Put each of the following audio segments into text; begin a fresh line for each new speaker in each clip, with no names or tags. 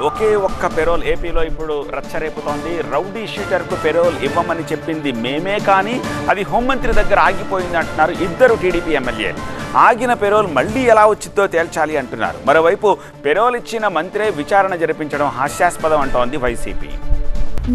ఒకే ఒక్క పెరోల్ ఏపీలో ఇప్పుడు రచ్చరేపుతోంది. రౌడీ షీటర్కు పెరోల్ ఇవ్వమని చెప్పింది మేమే, కానీ అది హోంమంత్రి దగ్గర ఆగిపోయింది అంటున్నారు ఇద్దరు టీడీపీ ఎమ్మెల్యేలు. ఆగిన పెరోల్ మళ్లీ ఎలా వచ్చిందో తేల్చాలి అంటున్నారు. మరోవైపు పెరోల్ ఇచ్చిన మంత్రే విచారణ జరిపించడం హాస్యాస్పదం అంటోంది YCP.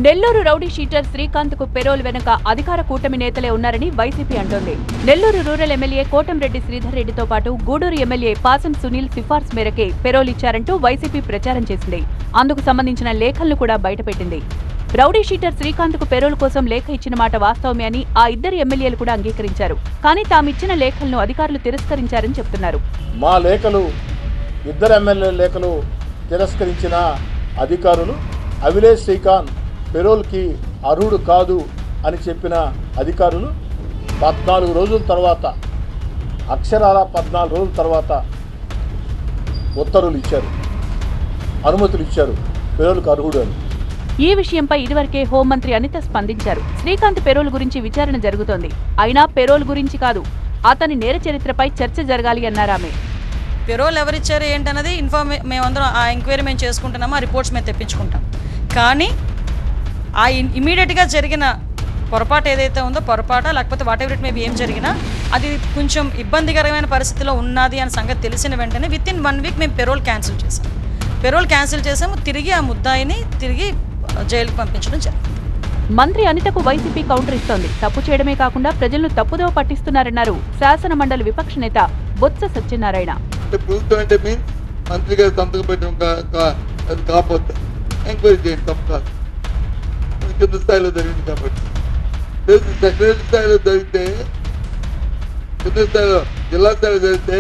Nellore rowdy sheeter Srikanth కు పెరోల్ వెనుక అధికార కూటమి నేతలే ఉన్నారని వైసీపీ అంటోంది. నెల్లూరు రూరల్ ఎమ్మెల్యే కోటంరెడ్డి శ్రీధర్ రెడ్డితో పాటు గూడూరు ఎమ్మెల్యే పాసం సునీల్ సిఫార్సు మేరకే పెరోల్ ఇచ్చారంటూ వైసీపీ ప్రచారం చేసింది. అందుకు సంబంధించిన లేఖలను కూడా బయటపెట్టింది. రౌడీ షీటర్ శ్రీకాంత్ కు పెరోల్ కోసం లేఖ ఇచ్చిన మాట వాస్తవమే అని ఆ ఇద్దరు ఎమ్మెల్యేలు కూడా అంగీకరించారు. కానీ తామిచ్చిన లేఖలను అధికారులు తిరస్కరించారని చెప్తున్నారు.
మా లేఖలు ఇద్దరు ఎమ్మెల్యే లేఖలు తిరస్కరించిన అధికారులు అవిలేష్ శ్రీకాంత్ పెరోల్కి అర్హుడు కాదు అని చెప్పిన అధికారులు 14 రోజుల తర్వాత, అక్షరాల 14 రోజుల తర్వాత ఉత్తర్వులు ఇచ్చారు, అనుమతులు ఇచ్చారు పెరోల్కి అర్హుడు అని.
ఈ విషయంపై ఇదివరకే హోంమంత్రి అనిత స్పందించారు. శ్రీకాంత్ పెరోల్ గురించి విచారణ జరుగుతోంది, అయినా పెరోల్ గురించి కాదు, అతని నేర చరిత్రపై చర్చ జరగాలి అన్నారామె.
పెరోల్ ఎవరిచ్చారు ఏంటన్నది మేమందరం ఆ ఎంక్వైరీ మేము చేసుకుంటున్నాము, ఆ రిపోర్ట్స్ మేము తెప్పించుకుంటాం. కానీ ఆ ఇమీడియట్గా జరిగిన పొరపాటు ఏదైతే ఉందో, పొరపాట లేకపోతే వాట్ ఎవర్ ఇట్ మేబీ ఏం జరిగినా అది కొంచెం ఇబ్బందికరమైన పరిస్థితిలో ఉన్నది అనే సంగతి తెలిసిన వెంటనే విత్ ఇన్ 1 వీక్ మేము పెరోల్ క్యాన్సిల్ చేసాము. తిరిగి ఆ ముద్దాయిని తిరిగి జైలుకు పంపించడం జరిగింది.
మంత్రి అనితకు వైసీపీ కౌంటర్ ఇస్తోంది. తప్పు చేయడమే కాకుండా ప్రజలను తప్పుదోవ పట్టిస్తున్నారన్నారు శాసన మండలి విపక్ష నేత బొత్స సత్యనారాయణ.
కింద స్థాయిలో జరిగింది కాబట్టి సెక్రటరీ స్థాయిలో జరిగితే, కింద స్థాయిలో జిల్లా స్థాయిలో జరిగితే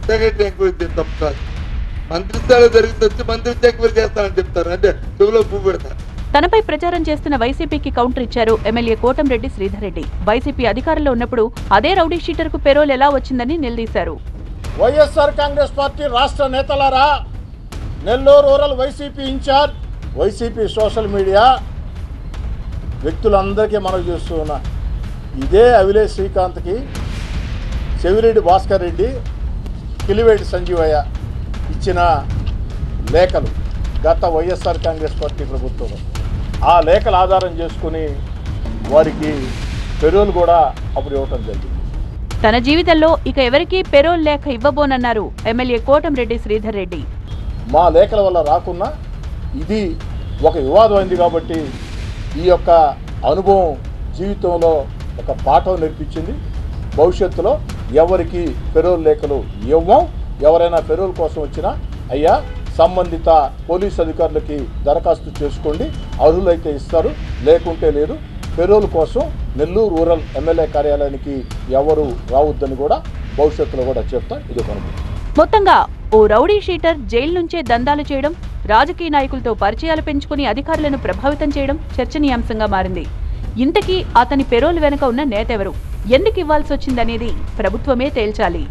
సెక్రటరీ ఎంక్వైరీ చేయడం తప్పు కాదు. మంత్రి స్థాయిలో జరిగింది వచ్చి మంత్రి ఎంక్వైరీ చేస్తారని చెప్తారు, అంటే చెవులో పువ్వు పెడతారు.
తనపై ప్రచారం చేస్తున్న వైసీపీకి కౌంటర్ ఇచ్చారు ఎమ్మెల్యే కోటంరెడ్డి శ్రీధర్ రెడ్డి. వైసీపీ అధికారంలో ఉన్నప్పుడు అదే రౌడీ షీటర్ కు పెరోల్ ఎలా వచ్చిందని నిలదీశారు.
వైఎస్ఆర్ కాంగ్రెస్ పార్టీ రాష్ట్ర నేతలారా, Nellore rural YCP incharge, YCP social media వ్యక్తులందరికీ మనవి చేస్తూ ఉన్నా, ఇదే అవిలేష్ శ్రీకాంత్కి చెవిరెడ్డి భాస్కర్ రెడ్డి, కిలివేటి సంజీవయ్య ఇచ్చిన లేఖలు గత వైఎస్ఆర్ కాంగ్రెస్ పార్టీ ప్రభుత్వంలో, ఆ లేఖలు ఆధారం చేసుకుని వారికి పెరోల్ కూడా అప్పుడు ఇవ్వటం జరిగింది.
తన జీవితంలో ఇక ఎవరికీ పెరోల్ లేఖ ఇవ్వబోనన్నారు ఎమ్మెల్యే కోటంరెడ్డి శ్రీధర్ రెడ్డి.
మా లేఖల వల్ల రాకున్నా ఇది ఒక వివాదం అయింది కాబట్టి ఈ యొక్క అనుభవం జీవితంలో ఒక పాఠం నేర్పించింది. భవిష్యత్తులో ఎవరికి పెరోల్ లేఖలు ఇవ్వం. ఎవరైనా పెరోల్ కోసం వచ్చినా అయ్యా సంబంధిత పోలీస్ అధికారులకి దరఖాస్తు చేసుకోండి, అర్హులైతే ఇస్తారు, లేకుంటే లేదు. పెరోల్ కోసం నెల్లూరు రూరల్ ఎమ్మెల్యే కార్యాలయానికి ఎవరు రావద్దని కూడా భవిష్యత్తులో కూడా చెప్తాం. ఇది కొనుగోలు.
మొత్తంగా ఓ రౌడీ షీటర్ జైలు నుంచే దందాలు చేయడం, రాజకీయ నాయకులతో పరిచయాలు పెంచుకుని అధికారులను ప్రభావితం చేయడం చర్చనీయాంశంగా మారింది. ఇంతకీ అతని పెరోల్ వెనుక ఉన్న నేతెవరు, ఎందుకు ఇవ్వాల్సి వచ్చిందనేది ప్రభుత్వమే తేల్చాలి.